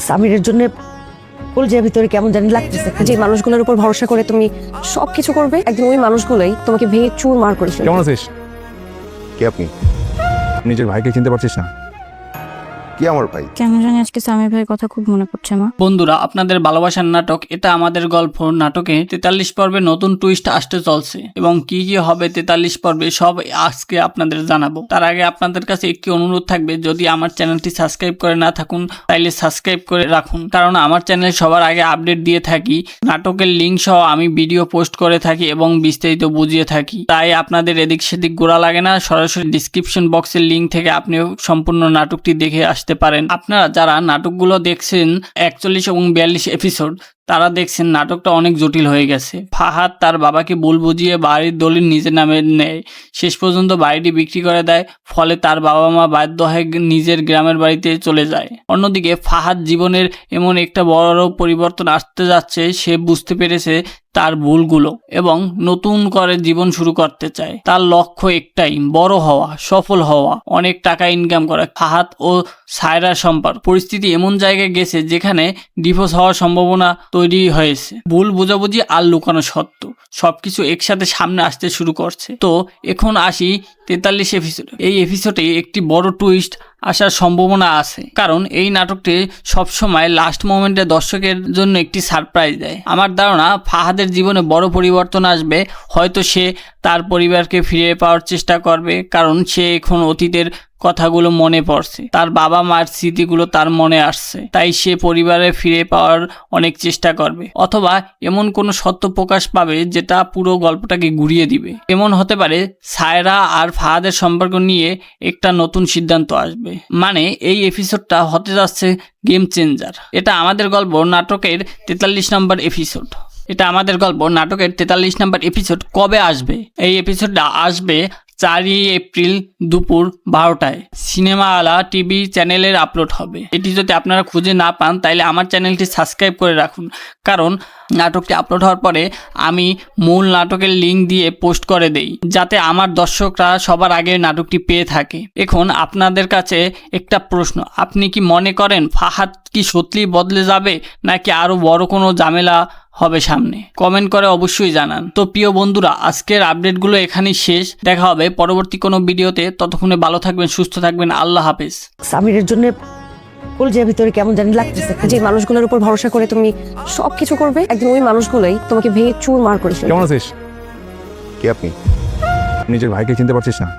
সামিরের জন্য কলজের ভিতরে কেমন জানি লাগতেছে। যে মানুষগুলোর উপর ভরসা করে তুমি সবকিছু করবে, একদিন ওই মানুষগুলোই তোমাকে ভেঙে চুরমার করে ফেলবে। কেমন আছিস? কে আপনি? নিজের ভাইকে চিনতে পারছিস না? কি আমার ভাই? কেন জানি আজকে সামির ভাইয়ের কথা খুব মনে পড়ছে মা। বন্ধুরা, আপনাদের ভালোবাসার নাটক এটা আমাদের গল্প নাটকে 43 পর্বে নতুন টুইস্ট আসতে চলছে এবং কি কি হবে 43 পর্বে সব আজকে আপনাদের জানাবো। তার আগে আপনাদের কাছে একটি অনুরোধ থাকবে, যদি আমার চ্যানেলটি সাবস্ক্রাইব করে না থাকুন তাইলে সাবস্ক্রাইব করে রাখুন, কারণ আমার চ্যানেলে সবার আগে আপডেট দিয়ে থাকি, নাটকের লিঙ্ক সহ আমি ভিডিও পোস্ট করে থাকি এবং বিস্তারিত বুঝিয়ে থাকি। তাই আপনাদের এদিক সেদিক ঘোরা লাগে না, সরাসরি ডিসক্রিপশন বক্সের লিঙ্ক থেকে আপনিও সম্পূর্ণ নাটকটি দেখে আসতে পারেন। আপনারা যারা নাটকগুলো দেখছেন 41 এবং 42 এপিসোড, তারা দেখছেন নাটকটা অনেক জটিল হয়ে গেছে। ফাহাদ তার বাবাকে ভুল বুঝিয়ে বাড়ির দলিল নিজের নামে নেয়, শেষ পর্যন্ত বাড়িটি বিক্রি করে দেয়, ফলে তার বাবা মা বাধ্য হয়ে নিজের গ্রামের বাড়িতে চলে যায়। অন্যদিকে ফাহাদ জীবনের এমন একটা বড় পরিবর্তন আসতে যাচ্ছে, সে বুঝতে পেরেছে তার ভুলগুলো এবং নতুন করে জীবন শুরু করতে চায়। তার লক্ষ্য একটাই, বড় হওয়া, সফল হওয়া, অনেক টাকা ইনকাম করা। ফাহাদ ও সায়রার সম্পর্ক পরিস্থিতি এমন জায়গায় গেছে যেখানে ডিভোর্স হওয়ার সম্ভাবনা তৈরি হয়েছে। ভুল বোঝাবুঝি আর লুকানো সত্য সবকিছু একসাথে সামনে আসতে শুরু করছে। তো এখন আসি 43 এপিসোড। এই এপিসোডে একটি বড় টুইস্ট আসার সম্ভাবনা আছে, কারণ এই নাটকটি সবসময় লাস্ট মোমেন্টে দর্শকের জন্য একটি সারপ্রাইজ দেয়। আমার ধারণা ফাহাদের জীবনে বড় পরিবর্তন আসবে, হয়তো সে তার পরিবারকে ফিরে পাওয়ার চেষ্টা করবে, কারণ সে এখন অতীতের কথাগুলো মনে পড়ছে, তার বাবা মার স্মৃতিগুলো তার মনে আসছে, তাই সে পরিবারে ফিরে পাওয়ার অনেক চেষ্টা করবে। অথবা এমন কোনো সত্য প্রকাশ পাবে যেটা পুরো গল্পটাকে ঘুরিয়ে দিবে। এমন হতে পারে সায়রা আর ফাহাদের সম্পর্ক নিয়ে একটা নতুন সিদ্ধান্ত আসবে। মানে এই এপিসোডটা হতে যাচ্ছে গেম চেঞ্জার। এটা আমাদের গল্প নাটকের 43 নম্বর এপিসোড। এটা আমাদের গল্প নাটকের 43 নম্বর এপিসোড কবে আসবে? এই এপিসোডটা আসবে 4 এপ্রিল দুপুর 12টায় সিনেমা আলা টিভি চ্যানেলের আপলোড হবে। এটি যদি আপনারা খুঁজে না পান তাইলে আমার চ্যানেলটি সাবস্ক্রাইব করে রাখুন, কারণ নাটকটি আপলোড হওয়ার পরে আমি মূল নাটকের লিঙ্ক দিয়ে পোস্ট করে দেই, যাতে আমার দর্শকরা সবার আগে নাটকটি পেয়ে থাকে। এখন আপনাদের কাছে একটা প্রশ্ন, আপনি কি মনে করেন ফাহাদ কি সত্যিই বদলে যাবে, নাকি আরও বড় কোনো ঝামেলা হবে সামনে? কমেন্ট করে অবশ্যই জানান। তো প্রিয় বন্ধুরা, আজকের আপডেটগুলো এখানেই শেষ। দেখা হবে পরবর্তী কোনো ভিডিওতে। ততক্ষণে ভালো থাকবেন, সুস্থ থাকবেন। আল্লাহ হাফেজ। সামিরের জন্য কলজের ভিতরে কেমন জানি লাগতেছে। যে মানুষগুলোর উপর ভরসা করে তুমি সবকিছু করবে, একদিন ওই মানুষগুলোই তোমাকে ভেঙে চুরমার করে ফেলবে। কেমন আছিস? কে আপনি? নিজের ভাইকে চিনতে পারছিস না?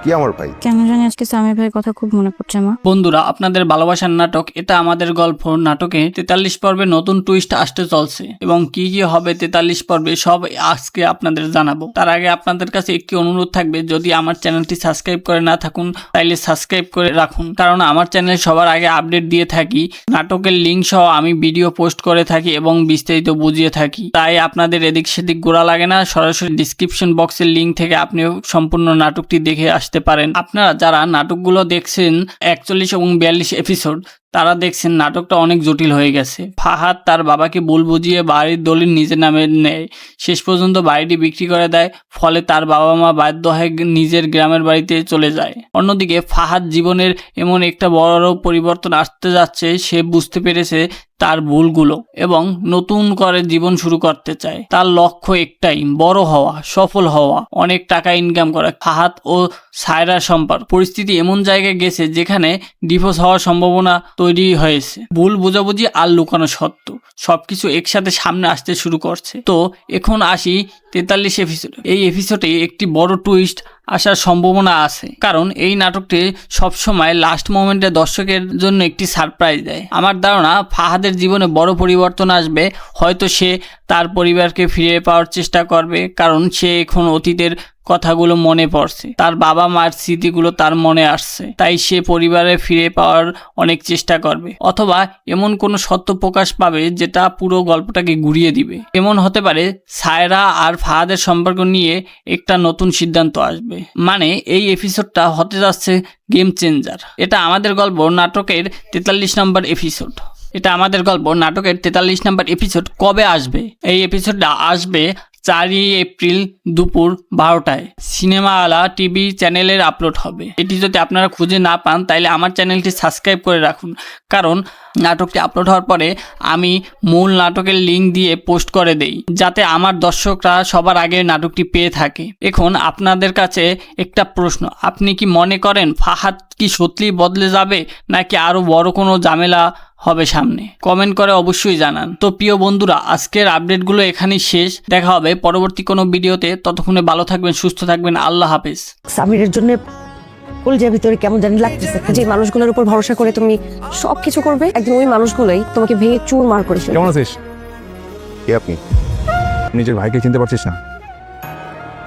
কি আমার ভাই? কেন জানি আজকে সামির ভাইয়ের কথা খুব মনে পড়ছে মা। বন্ধুরা, আপনাদের ভালোবাসার নাটক এটা আমাদের গল্প নাটকে 43 পর্বে নতুন টুইস্ট আসতে চলছে এবং কি কি হবে 43 পর্বে সব আজকে আপনাদের জানাবো। তার আগে আপনাদের কাছে একটি অনুরোধ থাকবে, যদি আমার চ্যানেলটি সাবস্ক্রাইব করে না থাকুন তাইলে সাবস্ক্রাইব করে রাখুন, কারণ আমার চ্যানেলে সবার আগে আপডেট দিয়ে থাকি, নাটকের লিঙ্ক সহ আমি ভিডিও পোস্ট করে থাকি এবং বিস্তারিত বুঝিয়ে থাকি। তাই আপনাদের এদিক সেদিক ঘোরা লাগে না, সরাসরি ডিসক্রিপশন বক্সের লিঙ্ক থেকে আপনিও সম্পূর্ণ নাটকটি দেখে আসতে পারেন। আপনারা যারা নাটকগুলো দেখছেন 41 এবং 42 এপিসোড, তারা দেখছেন নাটকটা অনেক জটিল হয়ে গেছে। ফাহাদ তার বাবাকে ভুল বুঝিয়ে বাড়ির দলিল নিজের নামে নেয়, শেষ পর্যন্ত বাড়িটি বিক্রি করে দেয়, ফলে তার বাবা মা বাধ্য হয়ে নিজের গ্রামের বাড়িতে চলে যায়। অন্যদিকে ফাহাদ জীবনের এমন একটা বড় পরিবর্তন আসতে যাচ্ছে, সে বুঝতে পেরেছে তার ভুলগুলো এবং নতুন করে জীবন শুরু করতে চায়। তার লক্ষ্য একটাই, বড় হওয়া, সফল হওয়া, অনেক টাকা ইনকাম করা। ফাহাদ ও সায়রার সম্পর্ক পরিস্থিতি এমন জায়গায় গেছে যেখানে ডিভোর্স হওয়ার সম্ভাবনা তৈরি হয়েছে। ভুল বোঝাবুঝি আর লুকানো সত্য সবকিছু একসাথে সামনে আসতে শুরু করছে। তো এখন আসি 43 এপিসোড। এই এপিসোডে একটি বড় টুইস্ট আসার সম্ভাবনা আছে, কারণ এই নাটকটি সবসময় লাস্ট মোমেন্টে দর্শকের জন্য একটি সারপ্রাইজ দেয়। আমার ধারণা ফাহাদের জীবনে বড় পরিবর্তন আসবে, হয়তো সে তার পরিবারকে ফিরে পাওয়ার চেষ্টা করবে, কারণ সে এখন অতীতের কথাগুলো মনে পড়ছে, তার বাবা মার স্মৃতিগুলো তার মনে আসছে, তাই সে পরিবারে ফিরে পাওয়ার অনেক চেষ্টা করবে। অথবা এমন কোনো সত্য প্রকাশ পাবে যেটা পুরো গল্পটাকে ঘুরিয়ে দিবে। এমন হতে পারে সায়রা আর ফাহাদের সম্পর্ক নিয়ে একটা নতুন সিদ্ধান্ত আসবে। মানে এই এপিসোডটা হতে যাচ্ছে গেম চেঞ্জার। এটা আমাদের গল্প নাটকের 43 নম্বর এপিসোড। এটা আমাদের গল্প নাটকের 43 নম্বর এপিসোড কবে আসবে? এই এপিসোডটা আসবে 4ই এপ্রিল দুপুর 12টায় সিনেমা আলা টিভি চ্যানেলের আপলোড হবে। এটি যদি আপনারা খুঁজে না পান তাহলে আমার চ্যানেলটি সাবস্ক্রাইব করে রাখুন, কারণ নাটকটি আপলোড হওয়ার পরে আমি মূল নাটকের লিঙ্ক দিয়ে পোস্ট করে দেই, যাতে আমার দর্শকরা সবার আগে নাটকটি পেয়ে থাকে। এখন আপনাদের কাছে একটা প্রশ্ন, আপনি কি মনে করেন ফাহাদ কি সত্যিই বদলে যাবে, নাকি আরো বড় কোনো ঝামেলা হবে সামনে? কমেন্ট করে অবশ্যই জানান। তো প্রিয় বন্ধুরা, আজকের আপডেটগুলো এখানেই শেষ। দেখা হবে পরবর্তী কোনো ভিডিওতে। ততক্ষণে ভালো থাকবেন, সুস্থ থাকবেন। আল্লাহ হাফেজ। সামিরের জন্য কলজের ভিতরে কেমন জানি লাগতেছে, যে মানুষগুলোর উপর ভরসা করে তুমি সবকিছু করবে, একদিন ওই মানুষগুলোই তোমাকে ভেঙে চুরমার করে ফেলবে। কেমন আছিস? কে আপনি? নিজের ভাইকে চিনতে পারছিস না?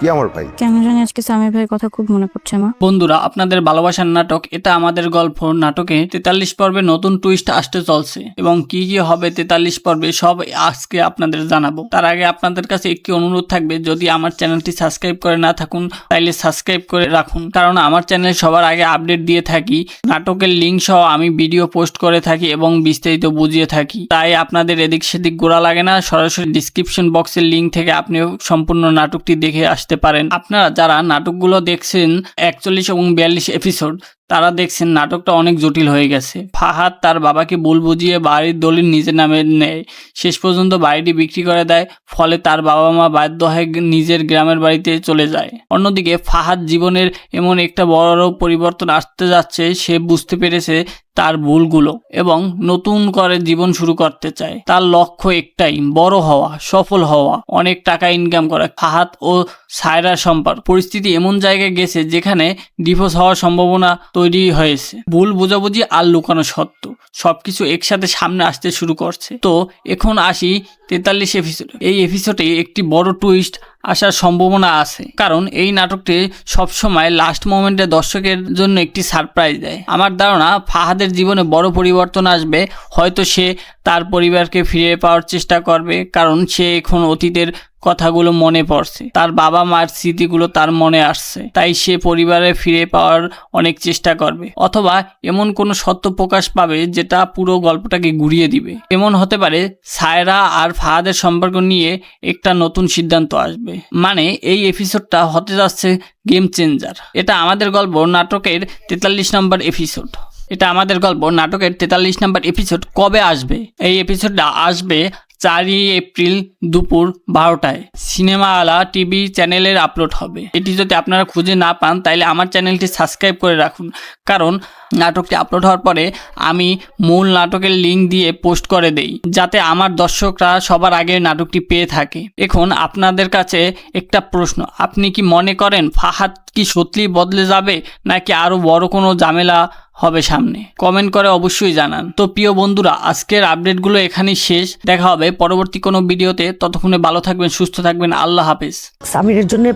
কে আমার ভাই? কেন জানি আজকে সামির ভাইয়ের কথা খুব মনে পড়ছে মা। বন্ধুরা, আপনাদের ভালোবাসার নাটক এটা আমাদের গল্প নাটকে 43 পর্বে নতুন টুইস্ট আসতে চলছে, এবং কি কি হবে 43 পর্বে সব আজকে আপনাদের জানাবো। তার আগে আপনাদের কাছে একটি অনুরোধ থাকবে, যদি আমার চ্যানেলটি সাবস্ক্রাইব করে না থাকুন তাইলে সাবস্ক্রাইব করে রাখুন, কারণ আমার চ্যানেলে সবার আগে আপডেট দিয়ে থাকি, নাটকের লিঙ্ক সহ আমি ভিডিও পোস্ট করে থাকি এবং বিস্তারিত বুঝিয়ে থাকি। তাই আপনাদের এদিক সেদিক ঘোরা লাগে না, সরাসরি ডিসক্রিপশন বক্সের লিঙ্ক থেকে আপনিও সম্পূর্ণ নাটকটি দেখে আসতে পারেন। আপনারা যারা নাটকগুলো দেখছেন 41 এবং 42 এপিসোড, তারা দেখছেন নাটকটা অনেক জটিল হয়ে গেছে। ফাহাদ তার বাবাকে ভুল বুঝিয়ে বাড়ির দলিল নিজের নামে নেয়, শেষ পর্যন্ত বাড়িটি বিক্রি করে দেয়, ফলে তার বাবা মা বাধ্য হয়ে নিজের গ্রামের বাড়িতে চলে যায়। অন্যদিকে ফাহাদ জীবনের এমন একটা বড় পরিবর্তন আসতে যাচ্ছে, সে বুঝতে পেরেছে তার ভুলগুলো এবং নতুন করে জীবন শুরু করতে চায়। তার লক্ষ্য একটাই, বড় হওয়া, সফল হওয়া, অনেক টাকা ইনকাম করা। ফাহাদ ও সায়রার সম্পর্ক পরিস্থিতি এমন জায়গায় গেছে যেখানে ডিভোর্স হওয়ার সম্ভাবনা তৈরি হয়েছে। ভুল বোঝাবুঝি আর লুকানো সত্য সবকিছু একসাথে সামনে আসতে শুরু করছে। তো এখন আসি 43 এপিসোড। এই এপিসোডে একটি বড় টুইস্ট আসার সম্ভাবনা আছে, কারণ এই নাটকটি সবসময় লাস্ট মোমেন্টে দর্শকের জন্য একটি সারপ্রাইজ দেয়। আমার ধারণা ফাহাদের জীবনে বড় পরিবর্তন আসবে, হয়তো সে তার পরিবারকে ফিরে পাওয়ার চেষ্টা করবে, কারণ সে এখন অতীতের কথাগুলো মনে পড়ছে, তার বাবা মার স্মৃতিগুলো তার মনে আসছে, তাই সে পরিবারে ফিরে পাওয়ার অনেক চেষ্টা করবে, অথবা এমন কোনো সত্য প্রকাশ পাবে যেটা পুরো গল্পটাকে ঘুরিয়ে দিবে। এমন হতে পারে সায়রা আর ফাহাদের সম্পর্ক নিয়ে একটা নতুন সিদ্ধান্ত আসবে। মানে এই এপিসোডটা হতে যাচ্ছে গেম চেঞ্জার। এটা আমাদের গল্প নাটকের 43 নম্বর এপিসোড। এটা আমাদের গল্প নাটকের 43 নম্বর এপিসোড কবে আসবে? এই এপিসোডটা আসবে 4ই এপ্রিল দুপুর 12টায় সিনেমা আলা টিভি চ্যানেলের আপলোড হবে। এটি যদি আপনারা খুঁজে না পান তাহলে আমার চ্যানেলটি সাবস্ক্রাইব করে রাখুন, কারণ নাটকটি আপলোড হওয়ার পরে আমি মূল নাটকের লিঙ্ক দিয়ে পোস্ট করে দেই, যাতে আমার দর্শকরা সবার আগে নাটকটি পেয়ে থাকে। এখন আপনাদের কাছে একটা প্রশ্ন, আপনি কি মনে করেন ফাহাদ কি সত্যিই বদলে যাবে, নাকি আরো বড় কোনো ঝামেলা হবে সামনে? কমেন্ট করে অবশ্যই জানান। তো প্রিয় বন্ধুরা, আজকের আপডেটগুলো এখানেই শেষ। দেখা হবে পরবর্তী কোনো ভিডিওতে। ততক্ষণে ভালো থাকবেন, সুস্থ থাকবেন। আল্লাহ হাফেজ। সামিরের জন্য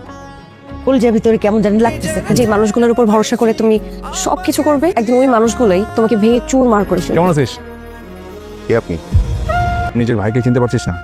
কলজের ভিতরে কেমন জানি লাগতেছে, যে মানুষগুলোর উপর ভরসা করে তুমি সবকিছু করবে, একদিন ওই মানুষগুলোই তোমাকে ভেঙে চুরমার করে ফেলবে। কেমন আছিস? কে আপনি? নিজের ভাইকে চিনতে পারছিস না?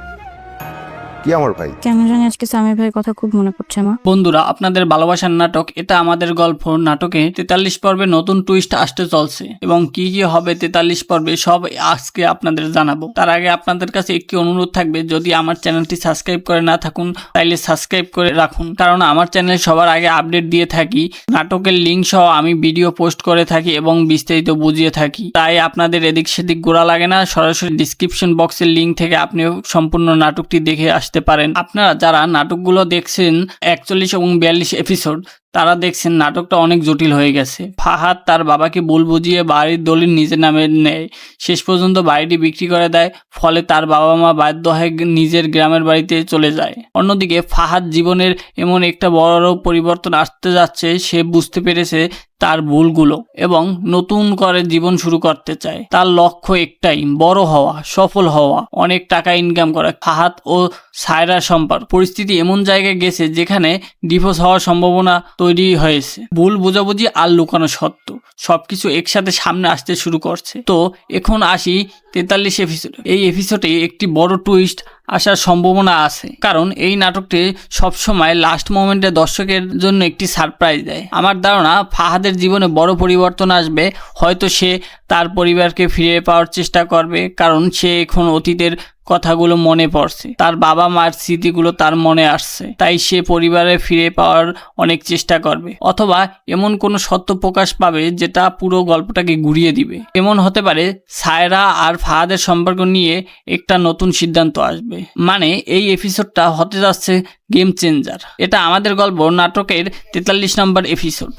কে আমার ভাই? কেন জানি আজকে সামির ভাইয়ের কথা খুব মনে পড়ছে মা। বন্ধুরা, আপনাদের ভালোবাসার নাটক এটা আমাদের গল্প নাটকে 43 পর্বে নতুন টুইস্ট আসতে চলছে, এবং কি কি হবে 43 পর্বে সব আজকে আপনাদের জানাবো। তার আগে আপনাদের কাছে একটি অনুরোধ থাকবে, যদি আমার চ্যানেলটি সাবস্ক্রাইব করে না থাকুন তাইলে সাবস্ক্রাইব করে রাখুন, কারণ আমার চ্যানেলে সবার আগে আপডেট দিয়ে থাকি, নাটকের লিঙ্ক সহ আমি ভিডিও পোস্ট করে থাকি এবং বিস্তারিত বুঝিয়ে থাকি। তাই আপনাদের এদিক সেদিক ঘোরা লাগে না, সরাসরি ডিসক্রিপশন বক্সের লিঙ্ক থেকে আপনিও সম্পূর্ণ নাটকটি দেখে আসতে পারেন। আপনারা যারা নাটকগুলো দেখছেন 41 এবং 42 এপিসোড, তারা দেখছেন নাটকটা অনেক জটিল হয়ে গেছে। ফাহাদ তার বাবাকে ভুল বুঝিয়ে বাড়ির দলিল নিজের নামে নেয়, শেষ পর্যন্ত বাড়িটি বিক্রি করে দেয়, ফলে তার বাবা মা বাধ্য হয়ে নিজের গ্রামের বাড়িতে চলে যায়। অন্যদিকে ফাহাদ জীবনের এমন একটা বড় পরিবর্তন আসতে যাচ্ছে, সে বুঝতে পেরেছে তার ভুলগুলো এবং নতুন করে জীবন শুরু করতে চায়। তার লক্ষ্য একটাই, বড় হওয়া, সফল হওয়া, অনেক টাকা ইনকাম করা। ফাহাদ ও সায়রার সম্পর্ক পরিস্থিতি এমন জায়গায় গেছে যেখানে ডিভোর্স হওয়ার সম্ভাবনা তৈরি হয়েছে। ভুল বোঝাবুঝি আর লুকানো সত্য সবকিছু একসাথে সামনে আসতে শুরু করছে। তো এখন আসি 43 এপিসোড। এই এপিসোডে একটি বড় টুইস্ট আসার সম্ভাবনা আছে, কারণ এই নাটকটি সবসময় লাস্ট মোমেন্টে দর্শকের জন্য একটি সারপ্রাইজ দেয়। আমার ধারণা ফাহাদের জীবনে বড় পরিবর্তন আসবে, হয়তো সে তার পরিবারকে ফিরে পাওয়ার চেষ্টা করবে, কারণ সে এখন অতীতের কথাগুলো মনে পড়ছে, তার বাবা মার স্মৃতিগুলো তার মনে আসছে, তাই সে পরিবারে ফিরে পাওয়ার অনেক চেষ্টা করবে, অথবা এমন কোনো সত্য প্রকাশ পাবে যেটা পুরো গল্পটাকে ঘুরিয়ে দিবে। এমন হতে পারে সায়রা আর ফাহাদের সম্পর্ক নিয়ে একটা নতুন সিদ্ধান্ত আসবে, মানে এই এপিসোডটা হতে যাচ্ছে গেম চেঞ্জার। এটা আমাদের গল্প নাটকের 43 নম্বর এপিসোড।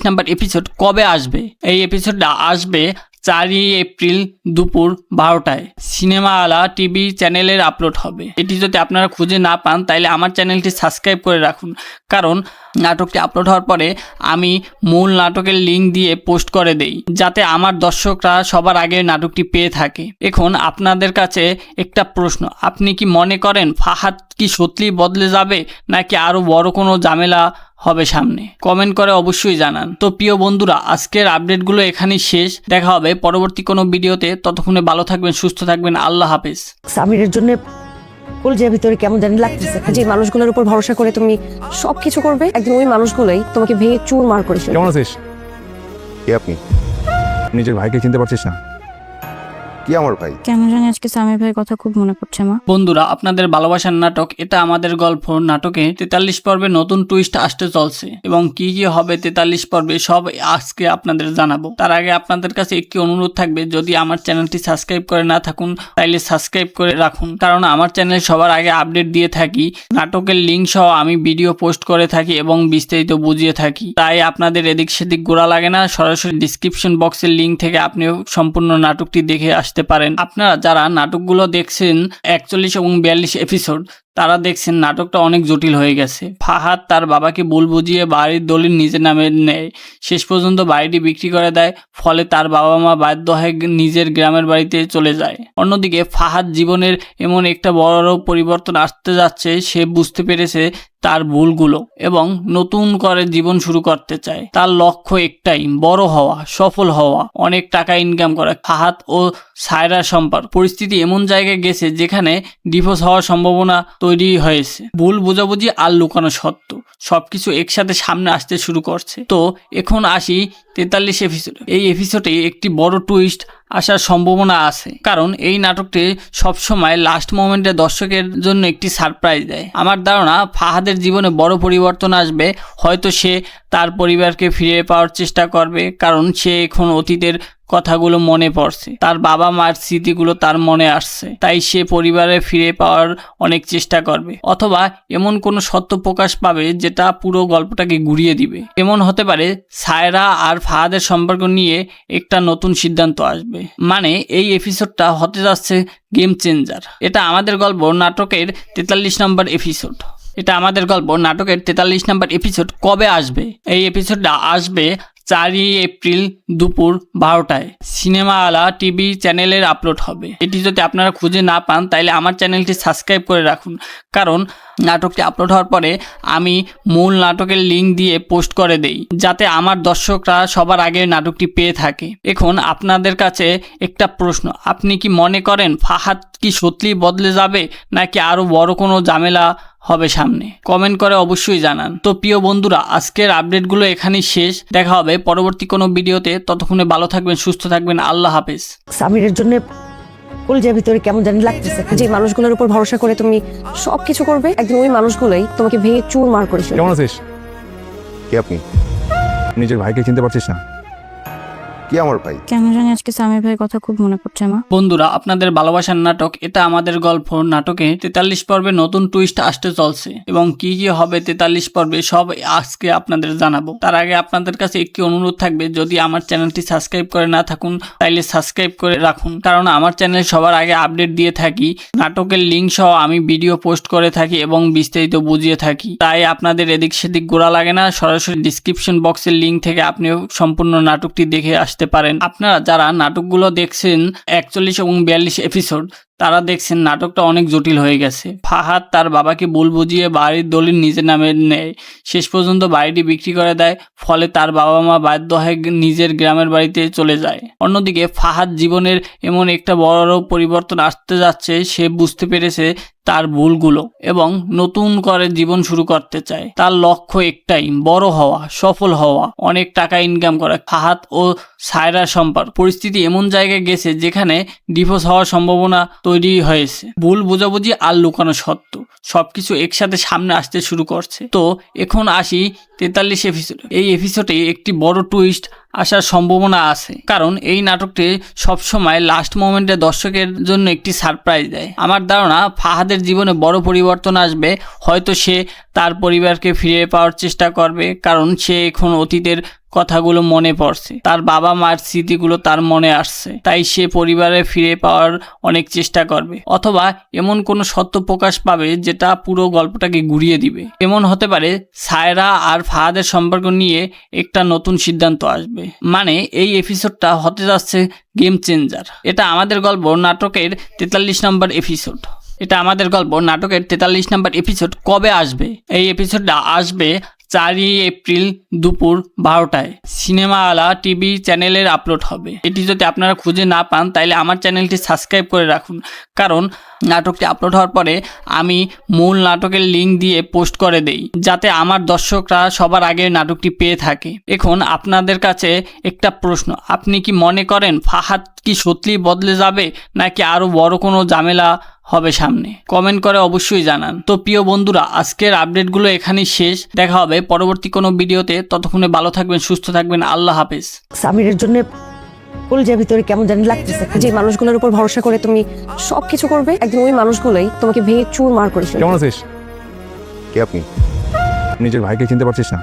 নাম্বার এপিসোড কবে আসবে? এই এপিসোডটা আসবে 4 এপ্রিল দুপুর 12টায় সিনেমা আলা টিভি চ্যানেলের আপলোড হবে। এটি যদি আপনারা খুঁজে না পান তাহলে আমার চ্যানেলটি সাবস্ক্রাইব করে রাখুন, কারণ নাটকটি আপলোড হওয়ার পরে আমি মূল নাটকের লিঙ্ক দিয়ে পোস্ট করে দেই, যাতে আমার দর্শকরা সবার আগে নাটকটি পেয়ে থাকে। এখন আপনাদের কাছে একটা প্রশ্ন, আপনি কি মনে করেন ফাহাদ কি সত্যিই বদলে যাবে, নাকি আরও বড় কোনো ঝামেলা হবে সামনে? কমেন্ট করে অবশ্যই জানান। তো প্রিয় বন্ধুরা, আজকের আপডেটগুলো এখানেই শেষ। দেখা হবে পরবর্তী কোনো ভিডিওতে। ততক্ষণে ভালো থাকবেন, সুস্থ থাকবেন। আল্লাহ হাফেজ। সামিরের জন্য কলজের ভিতরে কেমন জানি লাগতেছে, যে মানুষগুলোর উপর ভরসা করে তুমি সবকিছু করবে, একদিন ওই মানুষগুলোই তোমাকে ভেঙে চুরমার করে ফেলবে। কেমন আছিস? কে আপনি? নিজের ভাইকে চিনতে পারছিস না? কি আমার ভাই? কেন জানি আজকে সামির ভাইয়ের কথা খুব মনে পড়ছে মা। বন্ধুরা, আপনাদের ভালোবাসার নাটক এটা আমাদের গল্প নাটকে 43 পর্বে নতুন টুইস্ট আসতে চলছে, এবং কি কি হবে 43 পর্বে সব আজকে আপনাদের জানাবো। তার আগে আপনাদের কাছে একটি অনুরোধ থাকবে, যদি আমার চ্যানেলটি সাবস্ক্রাইব করে না থাকুন তাইলে সাবস্ক্রাইব করে রাখুন, কারণ আমার চ্যানেলে সবার আগে আপডেট দিয়ে থাকি, নাটকের লিঙ্ক সহ আমি ভিডিও পোস্ট করে থাকি এবং বিস্তারিত বুঝিয়ে থাকি। তাই আপনাদের এদিক সেদিক ঘোরা লাগে না, সরাসরি ডিসক্রিপশন বক্সের লিঙ্ক থেকে আপনি সম্পূর্ণ নাটকটি দেখে আসতে পারেন। আপনারা যারা নাটকগুলো দেখছেন 41 এবং 42 এপিসোড, তারা দেখছেন নাটকটা অনেক জটিল হয়ে গেছে। ফাহাদ তার বাবাকে ভুল বুঝিয়ে বাড়ির দলিল নিজের নামে নেয়, শেষ পর্যন্ত বাড়িটি বিক্রি করে দেয়, ফলে তার বাবা মা বাধ্য হয়ে নিজের গ্রামের বাড়িতে চলে যায়। অন্যদিকে ফাহাদ জীবনের এমন একটা বড় পরিবর্তন আসতে যাচ্ছে, সে বুঝতে পেরেছে তার ভুলগুলো এবং নতুন করে জীবন শুরু করতে চায়। তার লক্ষ্য একটাই, বড় হওয়া, সফল হওয়া, অনেক টাকা ইনকাম করা। ফাহাদ ও সায়রার সম্পর্ক পরিস্থিতি এমন জায়গায় গেছে যেখানে ডিভোর্স হওয়ার সম্ভাবনা তৈরি হয়েছে। ভুল বোঝাবুঝি আর লুকানো সত্য সবকিছু একসাথে সামনে আসতে শুরু করছে। তো এখন আসি 43 এপিসোড। এই এপিসোডে একটি বড় টুইস্ট আসার সম্ভাবনা আছে, কারণ এই নাটকটি সবসময় লাস্ট মোমেন্টে দর্শকের জন্য একটি সারপ্রাইজ দেয়। আমার ধারণা ফাহাদের জীবনে বড় পরিবর্তন আসবে, হয়তো সে তার পরিবারকে ফিরে পাওয়ার চেষ্টা করবে, কারণ সে এখন অতীতের কথাগুলো মনে পড়ছে, তার বাবা মার স্মৃতিগুলো তার মনে আসছে, তাই সে পরিবারে ফিরে পাওয়ার অনেক চেষ্টা করবে, অথবা এমন কোনো সত্য প্রকাশ পাবে যেটা পুরো গল্পটাকে ঘুরিয়ে দিবে। এমন হতে পারে সায়রা আর ফাহাদের সম্পর্ক নিয়ে একটা নতুন সিদ্ধান্ত আসবে, মানে এই এপিসোডটা হতে যাচ্ছে গেম চেঞ্জার। এটা আমাদের গল্প নাটকের 43 নম্বর এপিসোড। 43 নম্বর এপিসোড কবে আসবে? এই এপিসোডটা আসবে 4 এপ্রিল দুপুর 12টায় সিনেমা আলা টিভি চ্যানেলের আপলোড হবে। এটি যদি আপনারা খুঁজে না পান তাহলে আমার চ্যানেলটি সাবস্ক্রাইব করে রাখুন, কারণ নাটকটি আপলোড হওয়ার পরে আমি মূল নাটকের লিঙ্ক দিয়ে পোস্ট করে দেই, যাতে আমার দর্শকরা সবার আগে নাটকটি পেয়ে থাকে। এখন আপনাদের কাছে একটা প্রশ্ন, আপনি কি মনে করেন ফাহাদ কি সত্যিই বদলে যাবে, নাকি আরও বড় কোনো ঝামেলা হবে সামনে? কমেন্ট করে অবশ্যই জানান। তো প্রিয় বন্ধুরা, আজকের আপডেটগুলো এখানেই শেষ। দেখা হবে পরবর্তী কোনো ভিডিওতে। ততক্ষণে ভালো থাকবেন, সুস্থ থাকবেন। আল্লাহ হাফেজ। সামিরের জন্য কলজের ভিতরে কেমন জানি লাগতেছে, যে মানুষগুলোর উপর ভরসা করে তুমি সবকিছু করবে, একদিন ওই মানুষগুলোই তোমাকে ভেঙে চুরমার করে ফেলবে। কেমন আছিস? কে আপনি? নিজের ভাইকে চিনতে পারছিস না? কি আমার ভাই? কেন জানি আজকে সামির ভাইয়ের কথা খুব মনে পড়ছে মা। বন্ধুরা, আপনাদের ভালোবাসার নাটক এটা আমাদের গল্প নাটকে 43 পর্বে নতুন টুইস্ট আসতে চলছে, এবং কি কি হবে 43 পর্বে সব আজকে আপনাদের জানাবো। তার আগে আপনাদের কাছে একটি অনুরোধ থাকবে, যদি আমার চ্যানেলটি সাবস্ক্রাইব করে না থাকুন তাইলে সাবস্ক্রাইব করে রাখুন, কারণ আমার চ্যানেলে সবার আগে আপডেট দিয়ে থাকি, নাটকের লিঙ্ক সহ আমি ভিডিও পোস্ট করে থাকি এবং বিস্তারিত বুঝিয়ে থাকি। তাই আপনাদের এদিক সেদিক ঘোরা লাগে না, সরাসরি ডিসক্রিপশন বক্সের লিঙ্ক থেকে আপনি সম্পূর্ণ নাটকটি দেখে আসতে পারেন। আপনারা যারা নাটকগুলো দেখছেন 41 এবং 42 এপিসোড, তারা দেখছেন নাটকটা অনেক জটিল হয়ে গেছে। ফাহাদ তার বাবাকে ভুল বুঝিয়ে বাড়ির দলিল নিজের নামে নেয়, শেষ পর্যন্ত বাড়িটি বিক্রি করে দেয়, ফলে তার বাবা মা বাধ্য হয়ে নিজের গ্রামের বাড়িতে চলে যায়। অন্যদিকে ফাহাদ জীবনের এমন একটা বড় পরিবর্তন আসতে যাচ্ছে, সে বুঝতে পেরেছে তার ভুলগুলো এবং নতুন করে জীবন শুরু করতে চায়। তার লক্ষ্য একটাই, বড় হওয়া, সফল হওয়া, অনেক টাকা ইনকাম করা। ফাহাদ ও সায়রার সম্পর্ক পরিস্থিতি এমন জায়গায় গেছে যেখানে ডিভোর্স হওয়ার সম্ভাবনা তৈরি হয়েছে। ভুল বোঝাবুঝি আর লুকানো সত্য সবকিছু একসাথে সামনে আসতে শুরু করছে। তো এখন আসি 43 এপিসোড। এই এপিসোডে একটি বড় টুইস্ট আসার সম্ভাবনা আছে, কারণ এই নাটকটি সবসময় লাস্ট মোমেন্টে দর্শকের জন্য একটি সারপ্রাইজ দেয়। আমার ধারণা ফাহাদের জীবনে বড় পরিবর্তন আসবে, হয়তো সে তার পরিবারকে ফিরে পাওয়ার চেষ্টা করবে, কারণ সে এখন অতীতের কথাগুলো মনে পড়ছে, তার বাবা মার স্মৃতিগুলো তার মনে আসছে, তাই সে পরিবারে ফিরে পাওয়ার অনেক চেষ্টা করবে। অথবা এমন কোনো সত্য প্রকাশ পাবে যেটা পুরো গল্পটাকে ঘুরিয়ে দিবে। এমন হতে পারে সায়রা আর ফাহাদের সম্পর্ক নিয়ে একটা নতুন সিদ্ধান্ত আসবে। মানে এই এপিসোডটা হতে যাচ্ছে গেম চেঞ্জার। এটা আমাদের গল্প নাটকের 43 নম্বর এপিসোড। এটা আমাদের গল্প নাটকের 43 নম্বর এপিসোড কবে আসবে? এই এপিসোডটা আসবে 4 এপ্রিল দুপুর 12টায় সিনেমা আলা টিভি চ্যানেলের আপলোড হবে। এটি যদি আপনারা খুঁজে না পান তাহলে আমার চ্যানেলটি সাবস্ক্রাইব করে রাখুন, কারণ নাটকটি আপলোড হওয়ার পরে আমি মূল নাটকের লিঙ্ক দিয়ে পোস্ট করে দেই, যাতে আমার দর্শকরা সবার আগে নাটকটি পেয়ে থাকে। এখন আপনাদের কাছে একটা প্রশ্ন, আপনি কি মনে করেন ফাহাদ কি সত্যিই বদলে যাবে, নাকি আরও বড় কোনো ঝামেলা হবে সামনে? কমেন্ট করে অবশ্যই জানান। তো প্রিয় বন্ধুরা, আজকের আপডেটগুলো এখানেই শেষ। দেখা হবে পরবর্তী কোনো ভিডিওতে। ততক্ষণে ভালো থাকবেন, সুস্থ থাকবেন। আল্লাহ হাফেজ। সামিরের জন্য কলেজের ভিতরে কেমন জানি লাগতেছে, যে মানুষগুলোর উপর ভরসা করে তুমি সবকিছু করবে, একদিন ওই মানুষগুলোই তোমাকে ভেঙে চুরমার করে ফেলবে। কেমন আছিস? কে আপনি? নিজের ভাইকে চিনতে পারছিস না?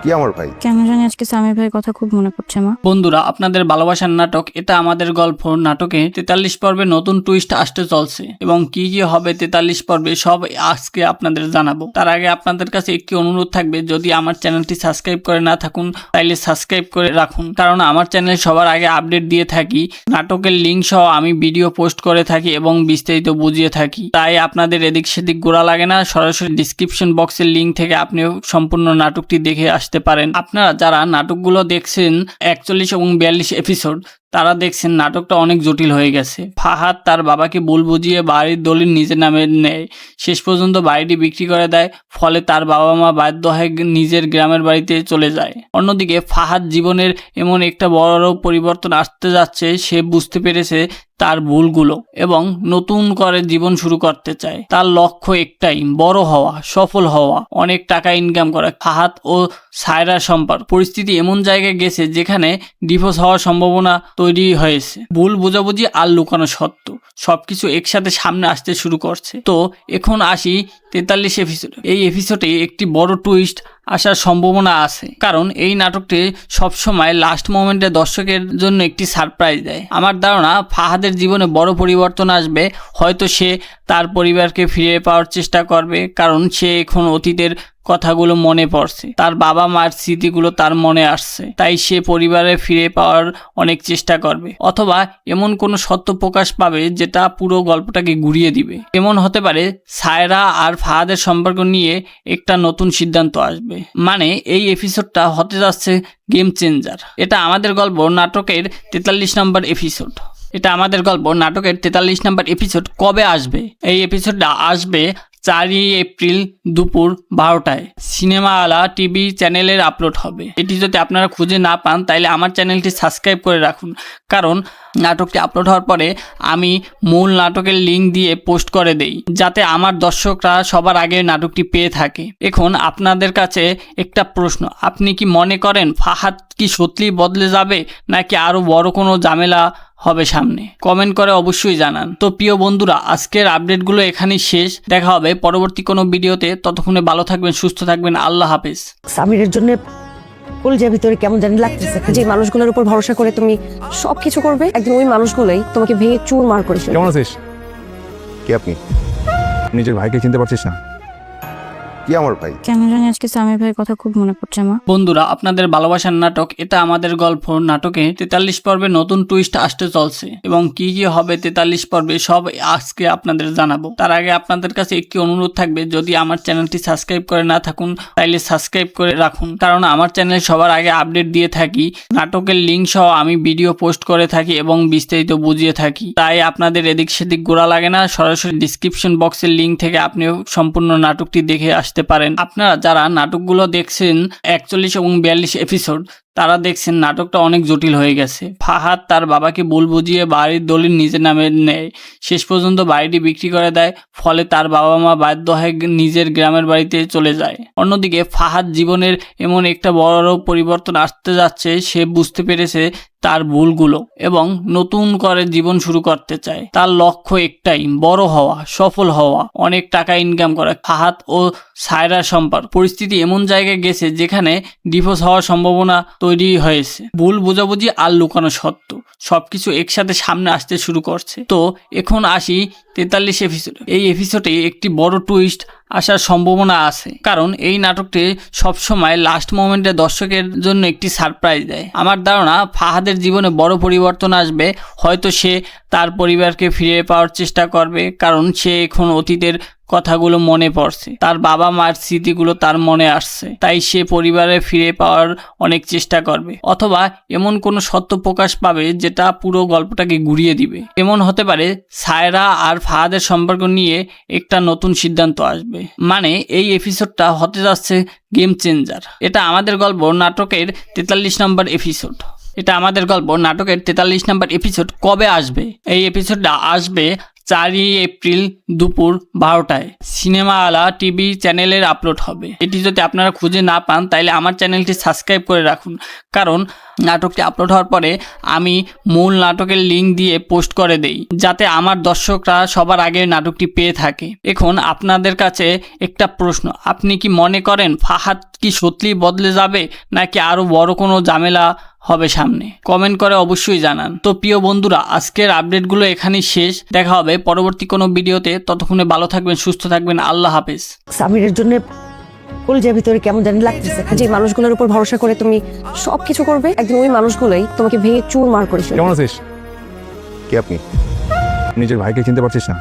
কি আমার ভাই? কেন জানি আজকে সামির ভাইয়ের কথা খুব মনে পড়ছে মা। বন্ধুরা, আপনাদের ভালোবাসার নাটক এটা আমাদের গল্প নাটকে 43 পর্বে নতুন টুইস্ট আসতে চলছে এবং কি কি হবে 43 পর্বে সব আজকে আপনাদের জানাবো। তার আগে আপনাদের কাছে একটি অনুরোধ থাকবে, যদি আমার চ্যানেলটি সাবস্ক্রাইব করে না থাকুন তাইলে সাবস্ক্রাইব করে রাখুন, কারণ আমার চ্যানেলে সবার আগে আপডেট দিয়ে থাকি, নাটকের লিঙ্ক সহ আমি ভিডিও পোস্ট করে থাকি এবং বিস্তারিত বুঝিয়ে থাকি। তাই আপনাদের এদিক সেদিক ঘোরা লাগে না, সরাসরি ডিসক্রিপশন বক্সের লিঙ্ক থেকে আপনিও সম্পূর্ণ নাটকটি দেখে আসতে পারেন। আপনারা যারা নাটকগুলো দেখছেন 41 এবং 42 এপিসোড, তারা দেখছেন নাটকটা অনেক জটিল হয়ে গেছে। ফাহাদ তার বাবাকে ভুল বুঝিয়ে বাড়ির দলিল নিজের নামে নেয়, শেষ পর্যন্ত বাড়িটি বিক্রি করে দেয়, ফলে তার বাবা মা বাধ্য হয়ে নিজের গ্রামের বাড়িতে চলে যায়। অন্যদিকে ফাহাদ জীবনের এমন একটা বড় পরিবর্তন আসতে যাচ্ছে, সে বুঝতে পেরেছে তার ভুলগুলো এবং নতুন করে জীবন শুরু করতে চায়। তার লক্ষ্য একটাই, বড় হওয়া, সফল হওয়া, অনেক টাকা ইনকাম করা। ফাহাদ ও সায়রার সম্পর্ক পরিস্থিতি এমন জায়গায় গেছে যেখানে ডিভোর্স হওয়ার সম্ভাবনা তৈরি হয়েছে। ভুল বোঝাবুঝি আর লুকানো সত্য সবকিছু একসাথে সামনে আসতে শুরু করছে। তো এখন আসি 43 এপিসোড। এই এপিসোডে একটি বড় টুইস্ট আসার সম্ভাবনা আছে, কারণ এই নাটকটি সবসময় লাস্ট মোমেন্টে দর্শকের জন্য একটি সারপ্রাইজ দেয়। আমার ধারণা ফাহাদের জীবনে বড় পরিবর্তন আসবে, হয়তো সে তার পরিবারকে ফিরে পাওয়ার চেষ্টা করবে, কারণ সে এখন অতীতের কথাগুলো মনে পড়ছে, তার বাবা মার স্মৃতিগুলো তার মনে আসছে, তাই সে পরিবারে ফিরে পাওয়ার অনেক চেষ্টা করবে। অথবা এমন কোনো সত্য প্রকাশ পাবে যেটা পুরো গল্পটাকে ঘুরিয়ে দিবে। এমন হতে পারে সায়রা আর ফাহাদের সম্পর্ক নিয়ে একটা নতুন সিদ্ধান্ত আসবে। মানে এই এপিসোডটা হতে যাচ্ছে গেম চেঞ্জার। এটা আমাদের গল্প নাটকের 43 নম্বর এপিসোড। এটা আমাদের গল্প নাটকের 43 নম্বর এপিসোড কবে আসবে? এই এপিসোডটা আসবে 4 এপ্রিল দুপুর 12টায় সিনেমা আলা টিভি চ্যানেলের আপলোড হবে। এটি যদি আপনারা খুঁজে না পান তাহলে আমার চ্যানেলটি সাবস্ক্রাইব করে রাখুন, কারণ নাটকটি আপলোড হওয়ার পরে আমি মূল নাটকের লিঙ্ক দিয়ে পোস্ট করে দেই, যাতে আমার দর্শকরা সবার আগে নাটকটি পেয়ে থাকে। এখন আপনাদের কাছে একটা প্রশ্ন, আপনি কি মনে করেন ফাহাদ কি সত্যিই বদলে যাবে, নাকি আরও বড় কোনো ঝামেলা হবে সামনে? কমেন্ট করে অবশ্যই জানান। তো প্রিয় বন্ধুরা, আজকের আপডেটগুলো এখানেই শেষ। দেখা হবে পরবর্তী কোনো ভিডিওতে। ততক্ষণে ভালো থাকবেন, সুস্থ থাকবেন। আল্লাহ হাফেজ। সামিরের জন্য কলেজের ভিতরে কেমন জানি লাগতেছে, যে মানুষগুলোর উপর ভরসা করে তুমি সবকিছু করবে, একদিন ওই মানুষগুলোই তোমাকে ভেঙে চুরমার করে ফেলবে। কেমন আছিস? কে আপনি? নিজের ভাইকে চিনতে পারছিস না? কি আমার ভাই? কেন জানি আজকে সামির ভাইয়ের কথা খুব মনে পড়ছে মা। বন্ধুরা, আপনাদের ভালোবাসার নাটক এটা আমাদের গল্প নাটকে 43 পর্বে নতুন টুইস্ট আসতে চলছে এবং কি কি হবে 43 পর্বে সব আজকে আপনাদের জানাবো। তার আগে আপনাদের কাছে একটি অনুরোধ থাকবে, যদি আমার চ্যানেলটি সাবস্ক্রাইব করে না থাকুন তাইলে সাবস্ক্রাইব করে রাখুন, কারণ আমার চ্যানেলে সবার আগে আপডেট দিয়ে থাকি, নাটকের লিঙ্ক সহ আমি ভিডিও পোস্ট করে থাকি এবং বিস্তারিত বুঝিয়ে থাকি। তাই আপনাদের এদিক সেদিক ঘোরা লাগে না, সরাসরি ডিসক্রিপশন বক্সের লিঙ্ক থেকে আপনি সম্পূর্ণ নাটকটি দেখে আসতে পারেন। আপনারা যারা নাটকগুলো দেখছেন 41 এবং 42 এপিসোড, তারা দেখছেন নাটকটা অনেক জটিল হয়ে গেছে। ফাহাদ তার বাবাকে ভুল বুঝিয়ে বাড়ির দলিল নিজের নামে নেয়, শেষ পর্যন্ত বাড়িটি বিক্রি করে দেয়, ফলে তার বাবা মা বাধ্য হয়ে নিজের গ্রামের বাড়িতে চলে যায়। অন্যদিকে ফাহাদ জীবনের এমন একটা বড় পরিবর্তন আসতে যাচ্ছে, সে বুঝতে পেরেছে তার ভুলগুলো এবং নতুন করে জীবন শুরু করতে চায়। তার লক্ষ্য একটাই, বড় হওয়া, সফল হওয়া, অনেক টাকা ইনকাম করা। ফাহাদ ও সায়রার সম্পর্ক পরিস্থিতি এমন জায়গায় গেছে যেখানে ডিভোর্স হওয়ার সম্ভাবনা তৈরি হয়েছে। ভুল বোঝাবুঝি আর লুকানো সত্য সবকিছু একসাথে সামনে আসতে শুরু করছে। তো এখন আসি 43 এপিসোড। এই এপিসোডে একটি বড় টুইস্ট আসার সম্ভাবনা আছে, কারণ এই নাটকটি সবসময় লাস্ট মোমেন্টে দর্শকের জন্য একটি সারপ্রাইজ দেয়। আমার ধারণা ফাহাদের জীবনে বড় পরিবর্তন আসবে, হয়তো সে তার পরিবারকে ফিরে পাওয়ার চেষ্টা করবে, কারণ সে এখন অতীতের কথাগুলো মনে পড়ছে, তার বাবা মার স্মৃতিগুলো তার মনে আসছে, তাই সে পরিবারে ফিরে পাওয়ার অনেক চেষ্টা করবে। অথবা এমন কোনো সত্য প্রকাশ পাবে যেটা পুরো গল্পটাকে ঘুরিয়ে দিবে। এমন হতে পারে সায়রা আর ফাহাদের সম্পর্ক নিয়ে একটা নতুন সিদ্ধান্ত আসবে। মানে এই এপিসোডটা হতে যাচ্ছে গেম চেঞ্জার। এটা আমাদের গল্প নাটকের 43 নম্বর এপিসোড। এটা আমাদের গল্প নাটকের 43 নম্বর এপিসোড কবে আসবে? এই এপিসোডটা আসবে 4 এপ্রিল দুপুর 12টায় সিনেমা আলা টিভি চ্যানেলের আপলোড হবে। এটি যদি আপনারা খুঁজে না পান তাইলে আমার চ্যানেলটি সাবস্ক্রাইব করে রাখুন, কারণ নাটকটি আপলোড হওয়ার পরে আমি মূল নাটকের লিঙ্ক দিয়ে পোস্ট করে দেই, যাতে আমার দর্শকরা সবার আগে নাটকটি পেয়ে থাকে। এখন আপনাদের কাছে একটা প্রশ্ন, আপনি কি মনে করেন ফাহাদ কি সত্যিই বদলে যাবে, নাকি আরও বড় কোনো ঝামেলা হবে সামনে? কমেন্ট করে অবশ্যই জানান। তো প্রিয় বন্ধুরা, আজকের আপডেটগুলো এখানেই শেষ। দেখা হবে পরবর্তী কোনো ভিডিওতে। ততক্ষণে ভালো থাকবেন, সুস্থ থাকবেন। আল্লাহ হাফেজ। সামিরের জন্য কলজের ভিতরে কেমন জানি লাগতেছে, যে মানুষগুলোর উপর ভরসা করে তুমি সবকিছু করবে, একদিন ওই মানুষগুলোই তোমাকে ভেঙে চুরমার করে ফেলবে। কেমন আছিস? কে আপনি? নিজের ভাইকে চিনতে পারছিস না?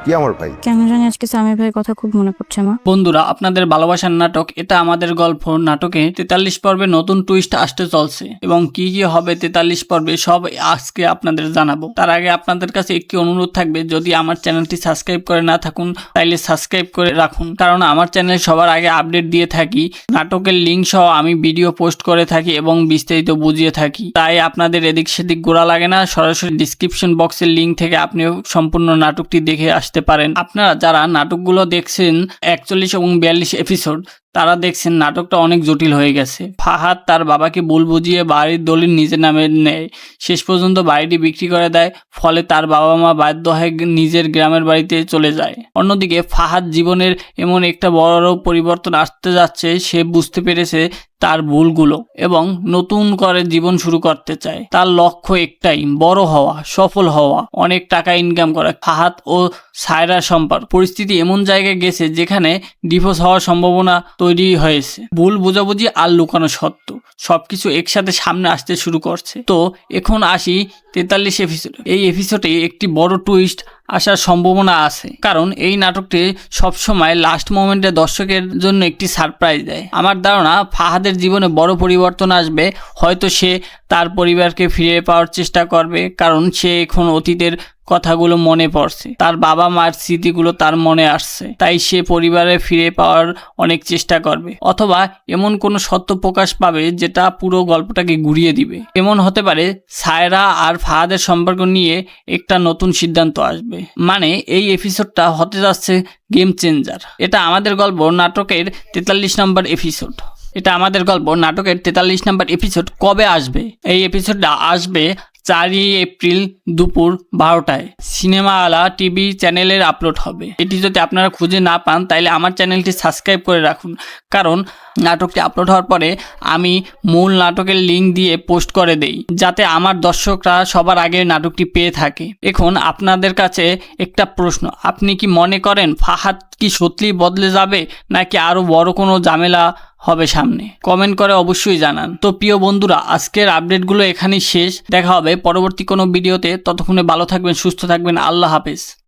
কি আমার ভাই? কেন জানি আজকে সামির ভাইয়ের কথা খুব মনে পড়ছে মা। বন্ধুরা, আপনাদের ভালোবাসার নাটক এটা আমাদের গল্প নাটকে 43 পর্বে নতুন টুইস্ট আসতে চলছে এবং কি কি হবে 43 পর্বে সব আজকে আপনাদের জানাবো। তার আগে আপনাদের কাছে একটি অনুরোধ থাকবে, যদি আমার চ্যানেলটি সাবস্ক্রাইব করে না থাকুন তাইলে সাবস্ক্রাইব করে রাখুন, কারণ আমার চ্যানেলে সবার আগে আপডেট দিয়ে থাকি, নাটকের লিঙ্ক সহ আমি ভিডিও পোস্ট করে থাকি এবং বিস্তারিত বুঝিয়ে থাকি। তাই আপনাদের এদিক সেদিক ঘোরা লাগে না, সরাসরি ডিসক্রিপশন বক্সের লিঙ্ক থেকে আপনি সম্পূর্ণ নাটকটি দেখে আসতে পারেন। আপনারা যারা নাটকগুলো দেখছেন 41 এবং 42 এপিসোড, তারা দেখছেন নাটকটা অনেক জটিল হয়ে গেছে। ফাহাদ তার বাবাকে ভুল বুঝিয়ে বাড়ির দলিল নিজের নামে নেয়, শেষ পর্যন্ত বাড়িটি বিক্রি করে দেয়, ফলে তার বাবা মা বাধ্য হয়ে নিজের গ্রামের বাড়িতে চলে যায়। অন্যদিকে ফাহাদ জীবনের এমন একটা বড় পরিবর্তন আসতে যাচ্ছে, সে বুঝতে পেরেছে তার ভুলগুলো এবং নতুন করে জীবন শুরু করতে চায়। তার লক্ষ্য একটাই, বড় হওয়া, সফল হওয়া, অনেক টাকা ইনকাম করা। ফাহাদ ও সায়রার সম্পর্ক পরিস্থিতি এমন জায়গায় গেছে যেখানে ডিভোর্স হওয়ার সম্ভাবনা তৈরি হয়েছে। ভুল বোঝাবুঝি আর লুকানো সত্য সবকিছু একসাথে সামনে আসতে শুরু করছে। তো এখন আসি 43 এপিসোড। এই এপিসোডে একটি বড় টুইস্ট আসার সম্ভাবনা আছে, কারণ এই নাটকটি সবসময় লাস্ট মোমেন্টে দর্শকের জন্য একটি সারপ্রাইজ দেয়। আমার ধারণা ফাহাদের জীবনে বড় পরিবর্তন আসবে, হয়তো সে তার পরিবারকে ফিরে পাওয়ার চেষ্টা করবে, কারণ সে এখন অতীতের কথাগুলো মনে পড়ছে, তার বাবা মার স্মৃতিগুলো তার মনে আসছে, তাই সে পরিবারে ফিরে পাওয়ার অনেক চেষ্টা করবে। অথবা এমন কোনো সত্য প্রকাশ পাবে যেটা পুরো গল্পটাকে ঘুরিয়ে দিবে। এমন হতে পারে সায়রা আর ফাহাদের সম্পর্ক নিয়ে একটা নতুন সিদ্ধান্ত আসবে। মানে এই এপিসোডটা হতে যাচ্ছে গেম চেঞ্জার। এটা আমাদের গল্প নাটকের 43 নম্বর এপিসোড। এটা আমাদের গল্প নাটকের 43 নম্বর এপিসোড কবে আসবে? এই এপিসোডটা আসবে 4ই এপ্রিল দুপুর 12টায় সিনেমা আলা টিভি চ্যানেলের আপলোড হবে। এটি যদি আপনারা খুঁজে না পান তাহলে আমার চ্যানেলটি সাবস্ক্রাইব করে রাখুন, কারণ নাটকটি আপলোড হওয়ার পরে আমি মূল নাটকের লিঙ্ক দিয়ে পোস্ট করে দেই, যাতে আমার দর্শকরা সবার আগে নাটকটি পেয়ে থাকে। এখন আপনাদের কাছে একটা প্রশ্ন, আপনি কি মনে করেন ফাহাদ কি সত্যিই বদলে যাবে, নাকি আরও বড় কোনো ঝামেলা হবে সামনে? কমেন্ট করে অবশ্যই জানান। তো প্রিয় বন্ধুরা, আজকের আপডেটগুলো এখানেই শেষ। দেখা হবে পরবর্তী কোনো ভিডিওতে। ততক্ষণে ভালো থাকবেন, সুস্থ থাকবেন। আল্লাহ হাফেজ।